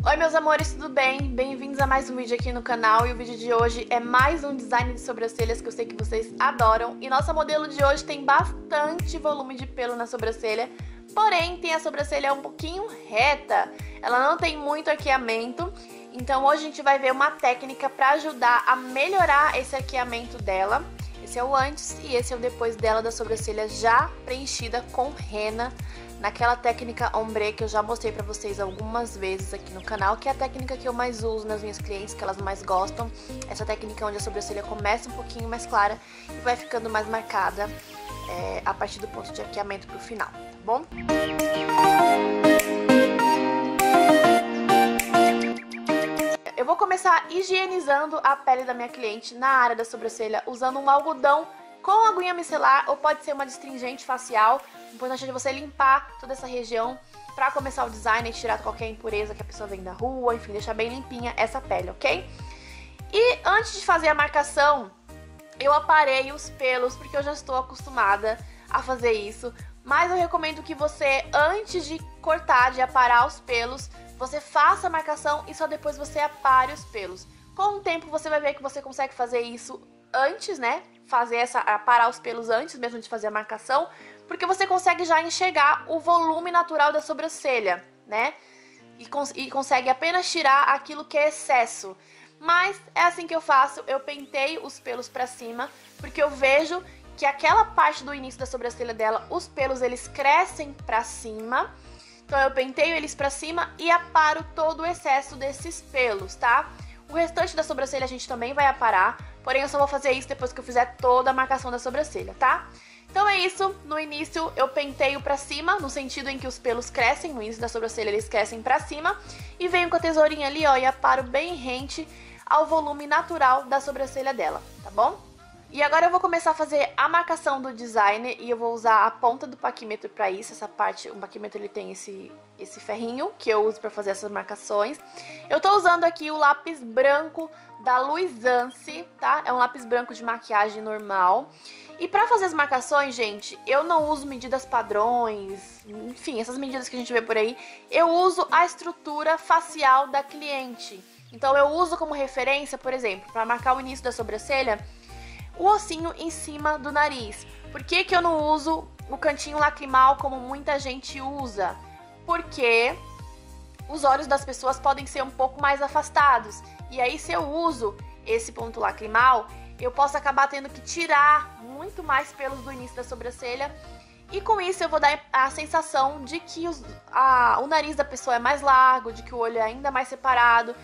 Oi meus amores, tudo bem? Bem-vindos a mais um vídeo aqui no canal. E o vídeo de hoje é mais um design de sobrancelhas que eu sei que vocês adoram. E nossa modelo de hoje tem bastante volume de pelo na sobrancelha, porém tem a sobrancelha um pouquinho reta, ela não tem muito arqueamento. Então hoje a gente vai ver uma técnica para ajudar a melhorar esse arqueamento dela. Esse é o antes e esse é o depois dela, da sobrancelha já preenchida com rena, naquela técnica ombre que eu já mostrei pra vocês algumas vezes aqui no canal, que é a técnica que eu mais uso nas minhas clientes, que elas mais gostam. Essa técnica onde a sobrancelha começa um pouquinho mais clara e vai ficando mais marcada a partir do ponto de arqueamento pro final, tá bom? Eu vou começar higienizando a pele da minha cliente na área da sobrancelha usando um algodão com aguinha micelar, ou pode ser uma astringente facial. O importante é você limpar toda essa região pra começar o design e tirar qualquer impureza que a pessoa vem da rua, enfim, deixar bem limpinha essa pele, ok? E antes de fazer a marcação, eu aparei os pelos, porque eu já estou acostumada a fazer isso. Mas eu recomendo que você, antes de cortar, de aparar os pelos, você faça a marcação e só depois você apare os pelos. Com o tempo você vai ver que você consegue fazer isso antes, né? Aparar os pelos antes mesmo de fazer a marcação, porque você consegue já enxergar o volume natural da sobrancelha, né? E consegue apenas tirar aquilo que é excesso. Mas é assim que eu faço, eu penteio os pelos pra cima, porque eu vejo que aquela parte do início da sobrancelha dela, os pelos eles crescem pra cima. Então eu penteio eles pra cima e aparo todo o excesso desses pelos, tá? O restante da sobrancelha a gente também vai aparar, porém eu só vou fazer isso depois que eu fizer toda a marcação da sobrancelha, tá? Então é isso, no início eu penteio pra cima, no sentido em que os pelos crescem, no início da sobrancelha eles crescem pra cima, e venho com a tesourinha ali, ó, e aparo bem rente ao volume natural da sobrancelha dela, tá bom? E agora eu vou começar a fazer a marcação do design e eu vou usar a ponta do paquímetro para isso. Essa parte, o paquímetro ele tem esse ferrinho que eu uso para fazer essas marcações. Eu tô usando aqui o lápis branco da Luisance, tá? É um lápis branco de maquiagem normal. E para fazer as marcações, gente, eu não uso medidas padrões, enfim, essas medidas que a gente vê por aí. Eu uso a estrutura facial da cliente. Então eu uso como referência, por exemplo, para marcar o início da sobrancelha, o ossinho em cima do nariz. Por que que eu não uso o cantinho lacrimal como muita gente usa? Porque os olhos das pessoas podem ser um pouco mais afastados. E aí se eu uso esse ponto lacrimal, eu posso acabar tendo que tirar muito mais pelos do início da sobrancelha. E com isso eu vou dar a sensação de que o nariz da pessoa é mais largo, de que o olho é ainda mais separado.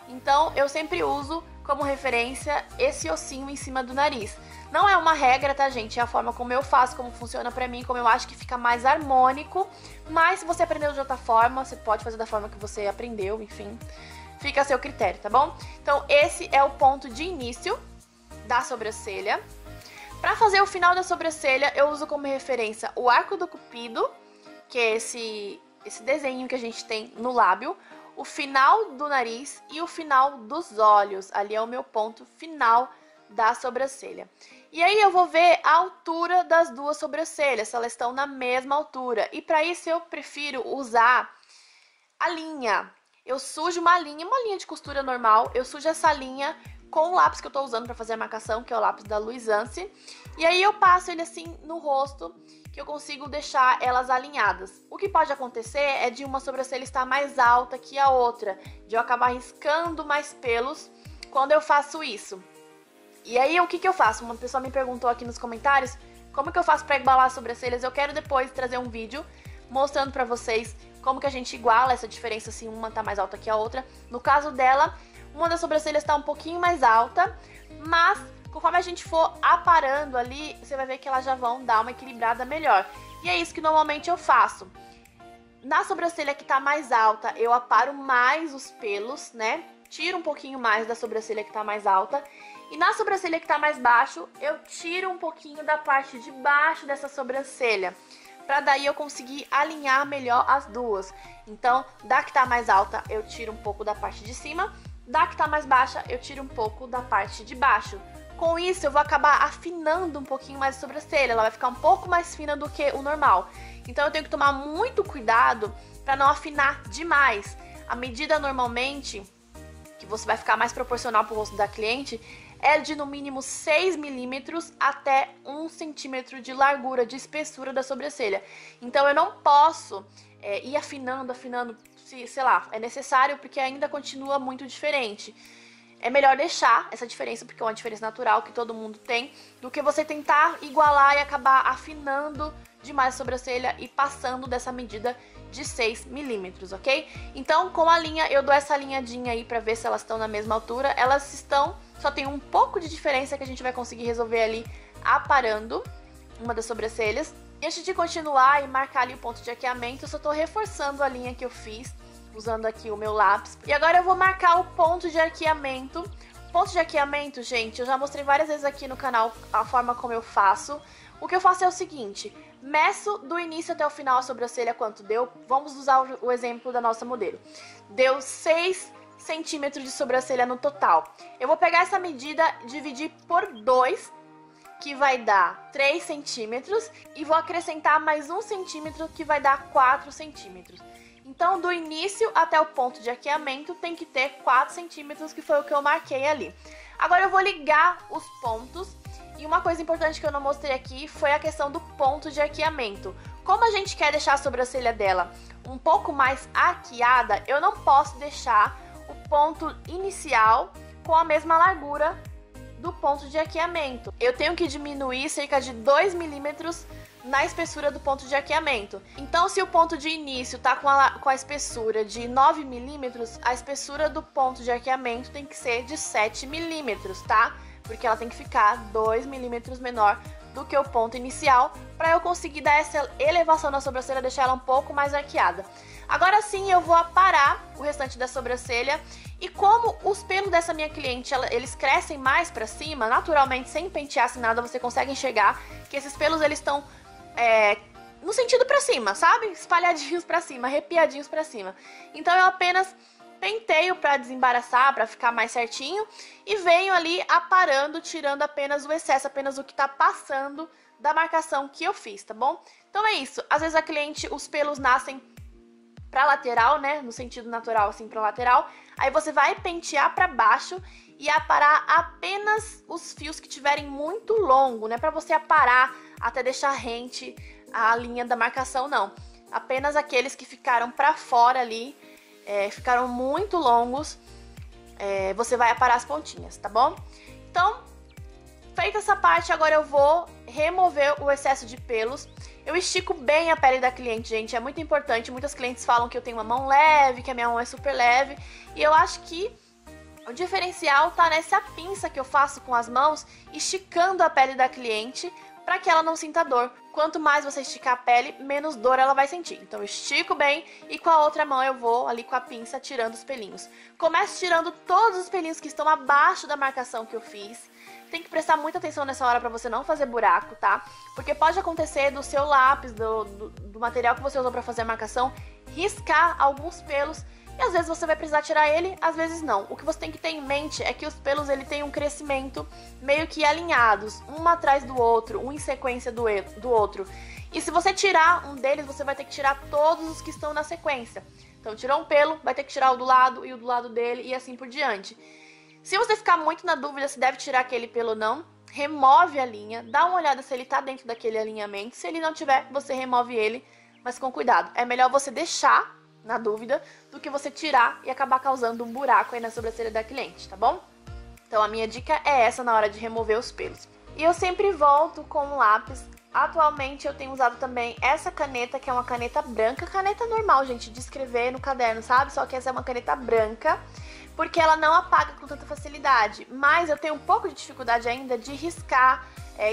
Então eu sempre uso como referência esse ossinho em cima do nariz. Não é uma regra, tá, gente? É a forma como eu faço, como funciona pra mim, como eu acho que fica mais harmônico. Mas se você aprendeu de outra forma, você pode fazer da forma que você aprendeu, enfim. Fica a seu critério, tá bom? Então esse é o ponto de início da sobrancelha. Pra fazer o final da sobrancelha, eu uso como referência o arco do cupido, que é esse desenho que a gente tem no lábio, o final do nariz e o final dos olhos. Ali é o meu ponto final da sobrancelha. E aí eu vou ver a altura das duas sobrancelhas, se elas estão na mesma altura. E para isso eu prefiro usar a linha. Eu sujo uma linha de costura normal, eu sujo essa linha com o lápis que eu tô usando para fazer a marcação, que é o lápis da Luisance. E aí eu passo ele assim no rosto, que eu consigo deixar elas alinhadas. O que pode acontecer é de uma sobrancelha estar mais alta que a outra, de eu acabar riscando mais pelos quando eu faço isso. E aí o que eu faço? Uma pessoa me perguntou aqui nos comentários como que eu faço para igualar as sobrancelhas. Eu quero depois trazer um vídeo mostrando pra vocês como que a gente iguala essa diferença, se uma tá mais alta que a outra. No caso dela, uma das sobrancelhas tá um pouquinho mais alta, mas conforme a gente for aparando ali, você vai ver que elas já vão dar uma equilibrada melhor. E é isso que normalmente eu faço. Na sobrancelha que tá mais alta, eu aparo mais os pelos, né? Tiro um pouquinho mais da sobrancelha que tá mais alta. E na sobrancelha que tá mais baixo, eu tiro um pouquinho da parte de baixo dessa sobrancelha, pra daí eu conseguir alinhar melhor as duas. Então, da que tá mais alta, eu tiro um pouco da parte de cima. Da que tá mais baixa, eu tiro um pouco da parte de baixo. Com isso, eu vou acabar afinando um pouquinho mais a sobrancelha. Ela vai ficar um pouco mais fina do que o normal. Então, eu tenho que tomar muito cuidado para não afinar demais. A medida normalmente, que você vai ficar mais proporcional pro rosto da cliente, é de no mínimo 6 milímetros até 1 centímetro de largura, de espessura da sobrancelha. Então eu não posso ir afinando, sei lá, é necessário porque ainda continua muito diferente. É melhor deixar essa diferença, porque é uma diferença natural que todo mundo tem, do que você tentar igualar e acabar afinando demais a sobrancelha e passando dessa medida de 6 milímetros, ok? Então, com a linha, eu dou essa alinhadinha aí pra ver se elas estão na mesma altura. Elas estão, só tem um pouco de diferença que a gente vai conseguir resolver ali aparando uma das sobrancelhas. E antes de continuar e marcar ali o ponto de arqueamento, eu só tô reforçando a linha que eu fiz, usando aqui o meu lápis. E agora eu vou marcar o ponto de arqueamento. O ponto de arqueamento, gente, eu já mostrei várias vezes aqui no canal a forma como eu faço. O que eu faço é o seguinte: meço do início até o final a sobrancelha quanto deu. Vamos usar o exemplo da nossa modelo. Deu 6 centímetros de sobrancelha no total. Eu vou pegar essa medida, dividir por 2, que vai dar 3 centímetros, e vou acrescentar mais 1 centímetro, que vai dar 4 centímetros. Então, do início até o ponto de arqueamento tem que ter 4 centímetros, que foi o que eu marquei ali. Agora eu vou ligar os pontos. E uma coisa importante que eu não mostrei aqui foi a questão do ponto de arqueamento. Como a gente quer deixar a sobrancelha dela um pouco mais arqueada, eu não posso deixar o ponto inicial com a mesma largura do ponto de arqueamento. Eu tenho que diminuir cerca de 2 milímetros na espessura do ponto de arqueamento. Então, se o ponto de início tá com a espessura de 9 milímetros, a espessura do ponto de arqueamento tem que ser de 7 milímetros, tá? Porque ela tem que ficar 2 milímetros menor do que o ponto inicial, para eu conseguir dar essa elevação na sobrancelha, deixar ela um pouco mais arqueada. Agora sim, eu vou aparar o restante da sobrancelha. E como os pelos dessa minha cliente, eles crescem mais pra cima, naturalmente, sem pentear, sem nada, você consegue enxergar que esses pelos, eles estão no sentido pra cima, sabe? Espalhadinhos pra cima, arrepiadinhos pra cima. Então eu apenas penteio pra desembaraçar, pra ficar mais certinho, e venho ali aparando, tirando apenas o excesso, apenas o que tá passando da marcação que eu fiz, tá bom? Então é isso. Às vezes a cliente, os pelos nascem pra lateral, né? No sentido natural, assim, pra lateral. Aí você vai pentear pra baixo e aparar apenas os fios que tiverem muito longo, né? Pra você aparar até deixar rente a linha da marcação, não. Apenas aqueles que ficaram pra fora ali, ficaram muito longos, você vai aparar as pontinhas, tá bom? Então, feita essa parte, agora eu vou remover o excesso de pelos. Eu estico bem a pele da cliente, gente, é muito importante. Muitas clientes falam que eu tenho uma mão leve, que a minha mão é super leve, e eu acho que o diferencial tá nessa pinça que eu faço com as mãos, esticando a pele da cliente para que ela não sinta dor. Quanto mais você esticar a pele, menos dor ela vai sentir. Então eu estico bem e com a outra mão eu vou ali com a pinça tirando os pelinhos. Começo tirando todos os pelinhos que estão abaixo da marcação que eu fiz. Tem que prestar muita atenção nessa hora para você não fazer buraco, tá? Porque pode acontecer do seu lápis, do material que você usou para fazer a marcação, riscar alguns pelos. E às vezes você vai precisar tirar ele, às vezes não. O que você tem que ter em mente é que os pelos, ele tem um crescimento meio que alinhados, um atrás do outro, um em sequência do outro. E se você tirar um deles, você vai ter que tirar todos os que estão na sequência. Então, tirou um pelo, vai ter que tirar o do lado e o do lado dele e assim por diante. Se você ficar muito na dúvida se deve tirar aquele pelo ou não, remove a linha, dá uma olhada se ele tá dentro daquele alinhamento. Se ele não tiver, você remove ele, mas com cuidado. É melhor você deixar na dúvida, do que você tirar e acabar causando um buraco aí na sobrancelha da cliente, tá bom? Então a minha dica é essa na hora de remover os pelos. E eu sempre volto com o lápis. Atualmente eu tenho usado também essa caneta, que é uma caneta branca, caneta normal, gente, de escrever no caderno, sabe? Só que essa é uma caneta branca, porque ela não apaga com tanta facilidade. Mas eu tenho um pouco de dificuldade ainda de riscar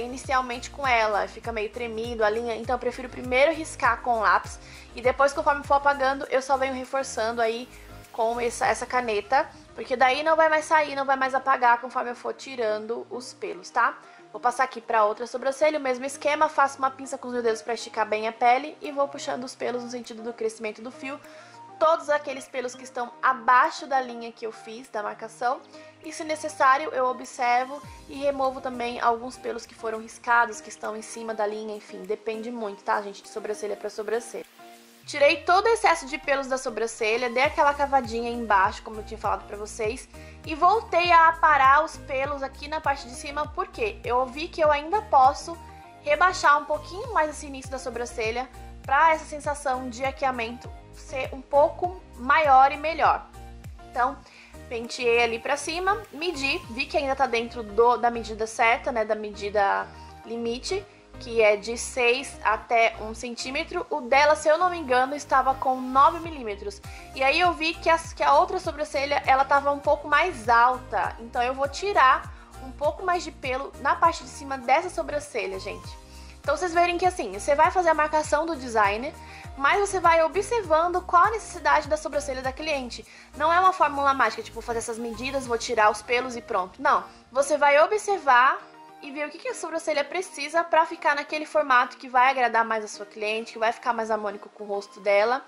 inicialmente com ela, fica meio tremido a linha, então eu prefiro primeiro riscar com o lápis e depois, conforme for apagando, eu só venho reforçando aí com essa caneta, porque daí não vai mais sair, não vai mais apagar conforme eu for tirando os pelos, tá? Vou passar aqui pra outra sobrancelha, o mesmo esquema, faço uma pinça com os meus dedos pra esticar bem a pele e vou puxando os pelos no sentido do crescimento do fio, todos aqueles pelos que estão abaixo da linha que eu fiz, da marcação. E se necessário, eu observo e removo também alguns pelos que foram riscados, que estão em cima da linha, enfim, depende muito, tá, gente, de sobrancelha para sobrancelha. Tirei todo o excesso de pelos da sobrancelha, dei aquela cavadinha embaixo, como eu tinha falado pra vocês, e voltei a aparar os pelos aqui na parte de cima, porque eu vi que eu ainda posso rebaixar um pouquinho mais esse início da sobrancelha pra essa sensação de arqueamento ser um pouco maior e melhor. Então, penteei ali pra cima, medi, vi que ainda tá dentro da medida certa, né, da medida limite, que é de 6 até 1 centímetro. O dela, se eu não me engano, estava com 9 milímetros. E aí eu vi que a outra sobrancelha, ela tava um pouco mais alta. Então eu vou tirar um pouco mais de pelo na parte de cima dessa sobrancelha, gente. Então vocês verem que assim, você vai fazer a marcação do designer, mas você vai observando qual a necessidade da sobrancelha da cliente. Não é uma fórmula mágica, tipo, fazer essas medidas, vou tirar os pelos e pronto. Não, você vai observar e ver o que a sobrancelha precisa pra ficar naquele formato que vai agradar mais a sua cliente, que vai ficar mais harmônico com o rosto dela.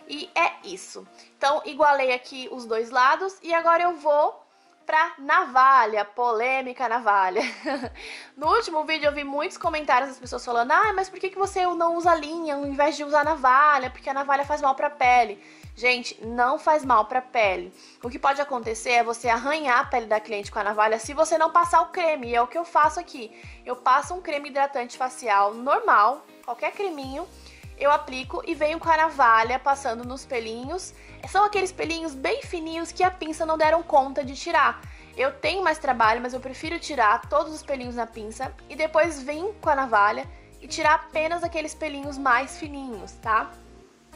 E é isso. Então, igualei aqui os dois lados e agora eu vou pra navalha, polêmica navalha. No último vídeo eu vi muitos comentários das pessoas falando: ah, mas por que você não usa linha ao invés de usar navalha? Porque a navalha faz mal pra pele. Gente, não faz mal pra pele. O que pode acontecer é você arranhar a pele da cliente com a navalha se você não passar o creme. E é o que eu faço aqui. Eu passo um creme hidratante facial normal, qualquer creminho, eu aplico e venho com a navalha passando nos pelinhos. São aqueles pelinhos bem fininhos que a pinça não deram conta de tirar. Eu tenho mais trabalho, mas eu prefiro tirar todos os pelinhos na pinça e depois venho com a navalha e tirar apenas aqueles pelinhos mais fininhos, tá?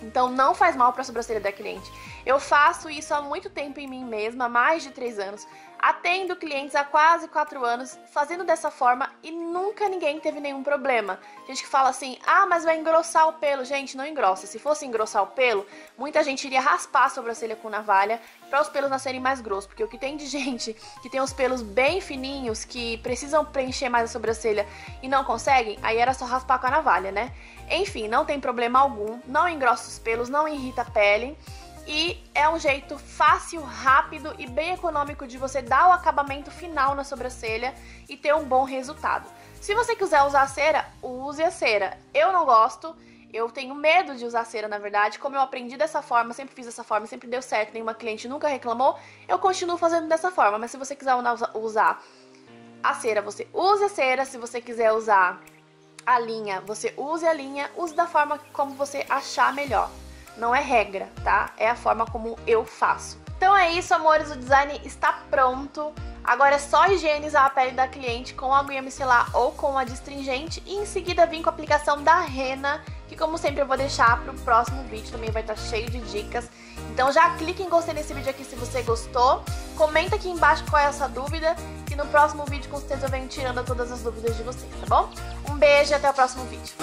Então não faz mal para a sobrancelha da cliente. Eu faço isso há muito tempo em mim mesma, há mais de 3 anos. Atendo clientes há quase 4 anos fazendo dessa forma e nunca ninguém teve nenhum problema. Gente que fala assim: ah, mas vai engrossar o pelo. Gente, não engrossa. Se fosse engrossar o pelo, muita gente iria raspar a sobrancelha com navalha para os pelos nascerem mais grossos. Porque o que tem de gente que tem os pelos bem fininhos, que precisam preencher mais a sobrancelha e não conseguem, aí era só raspar com a navalha, né? Enfim, não tem problema algum, não engrossa os pelos, não irrita a pele. E é um jeito fácil, rápido e bem econômico de você dar o acabamento final na sobrancelha e ter um bom resultado. Se você quiser usar cera, use a cera. Eu não gosto, eu tenho medo de usar cera, na verdade. Como eu aprendi dessa forma, sempre fiz dessa forma, sempre deu certo, nenhuma cliente nunca reclamou, eu continuo fazendo dessa forma. Mas se você quiser usar a cera, você use a cera. Se você quiser usar a linha, você use a linha. Use da forma como você achar melhor. Não é regra, tá? É a forma como eu faço. Então é isso, amores, o design está pronto. Agora é só higienizar a pele da cliente com a aguinha micelar ou com a astringente e em seguida vir com a aplicação da rena, que como sempre eu vou deixar pro próximo vídeo, também vai estar cheio de dicas. Então já clique em gostei nesse vídeo aqui se você gostou, comenta aqui embaixo qual é a sua dúvida, que no próximo vídeo com certeza eu venho tirando todas as dúvidas de vocês, tá bom? Um beijo e até o próximo vídeo.